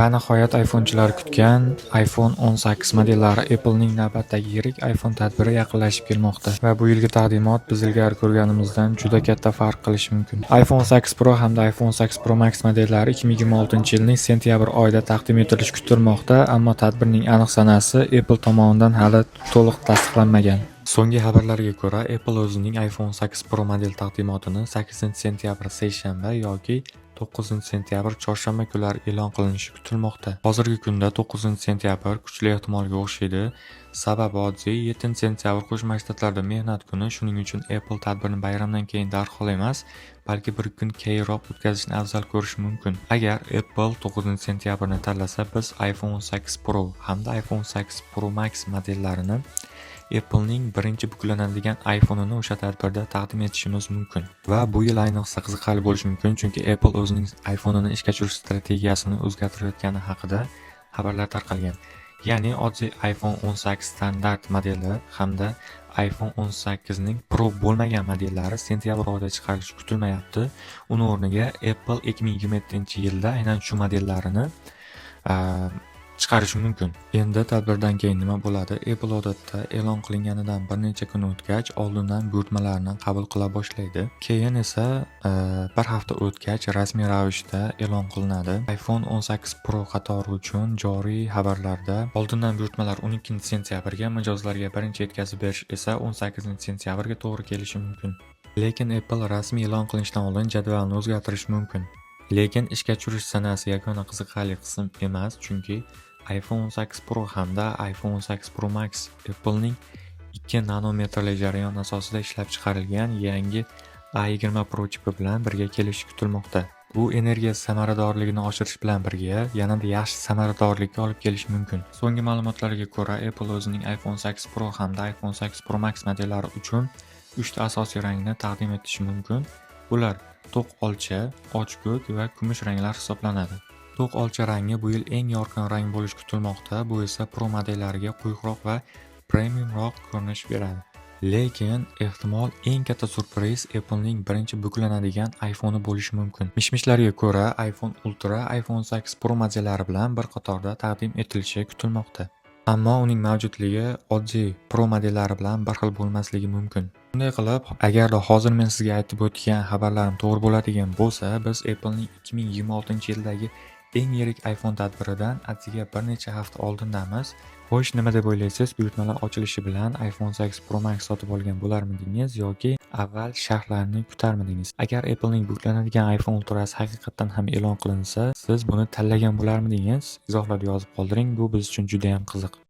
Va nihoyat iPhonechilar kutgan iPhone 18 modellari. Apple'ning navbatdagi yirik iPhone tadbiri yaqinlashib kelmoqda va bu yilgi taqdimot biz ilgari ko'rganimizdan juda katta farq qilishi mumkin. iPhone 8 Pro hamda iPhone 8 Pro Max modellari 2026-yilning sentyabr oyida taqdim etilishi kutilmoqda, ammo tadbirning aniq sanasi Apple tomonidan hali to'liq tasdiqlanmagan. So'nggi xabarlarga ko'ra, Apple o'zining iPhone 8 Pro model taqdimotini 8-sentyabr seshanba yoki 9-sentyabr chorshanba kunlari e'lon qilinishi kutilmoqda. Hozirgi kunda 9-sentyabr kuchli ehtimolga o'xshaydi. Sababi oddiy, 7-sentyabr Qo'shma Shtatlarda mehnat kuni, shuning uchun Apple tadbirni bayramdan keyin darhol emas, balki bir kun keyinroq o'tkazishni afzal ko'rishi mumkin. Agar Apple 9-sentyabrni tanlasa, biz iPhone 8 Pro hamda iPhone 8 Pro Max modellarini Apple'ning birinchi buklanadigan iPhone'ini o'sha tadbirda taqdim etishimiz mumkin. Va bu yil ayniqsa qiziqarli bo'lishi mumkin, chunki Apple o'zining iPhone'ini ishga tushirish strategiyasini o'zgartirayotgani haqida xabarlar tarqalgan. Ya'ni oddiy iPhone 18 standart modeli hamda iPhone 18 ning Pro bo'lmagan modellari sentyabr oyida chiqarilishi kutilmayapti. Uning o'rniga Apple 2027-yilda aynan shu modellarini chiqarishi mumkin. Endi tadbirdan keyin nima bo'ladi? Apple odatda e'lon qilinganidan bir necha kun o'tgach, oldindan buyurtmalarni qabul qila boshlaydi. Keyin esa bir hafta o'tgach rasmiy ravishda e'lon qilinadi. iPhone 18 Pro qatori uchun joriy xabarlarda oldindan buyurtmalar 12-sentyabrga, mijozlarga birinchi yetkazib berish esa 18-sentyabrga to'g'ri kelishi mumkin. Lekin Apple rasmiy e'lon qilinishdan oldin jadvalni o'zgartirishi mumkin. Lekin ishga tushirish sanasi yagona qiziqarli qism emas, chunki iPhone 18 Pro hamda iPhone 18 Pro Max Apple'ning 2 nanometrli jarayon asosida ishlab chiqarilgan yangi A20 Pro chipi bilan birga kelishi kutilmoqda. Bu energiya samaradorligini oshirish bilan birga yanada yaxshi samaradorlikka olib kelishi mumkin. So'nggi ma'lumotlarga ko'ra, Apple o'zining iPhone 8 Pro hamda iPhone 8 Pro Max modellari uchun 3 ta asosiy rangni taqdim etishi mumkin. Bular to'q olcha, ochko'k va kumush ranglar hisoblanadi. To'q olcha rangi bu yil eng yorqin rang bo'lishi kutilmoqda. Bu esa Pro modellariga quyuqroq va premiumroq ko'rinish beradi. Lekin ehtimol eng katta surpriz Apple'ning birinchi buklanadigan iPhone'i bo'lishi mumkin. Mishmishlarga ko'ra, iPhone Ultra iPhone 8 Pro modellari bilan bir qatorda taqdim etilishi kutilmoqda. Ammo uning mavjudligi oddiy Pro modellari bilan bir xil bo'lmasligi mumkin. Bunday qilib, agarda hozir men sizga aytib o'tgan xabarlarim to'g'ri bo'ladigan bo'lsa, biz Apple'ning 2026-yildagi eng yirik iPhone tadbiridan atigi bir necha hafta oldindamiz. Xo'sh, nima deb o'ylaysiz? Buyurtmalar ochilishi bilan iPhone 8 Pro Max sotib olgan bo'larmidingiz yoki avval sharhlarni kutarmidingiz? Agar Apple'ning buklanadigan iPhone Ultra'si haqiqatan ham e'lon qilinsa, siz buni tanlagan bo'larmidingiz? Izohlarda yozib qoldiring. Bu biz uchun juda ham qiziq.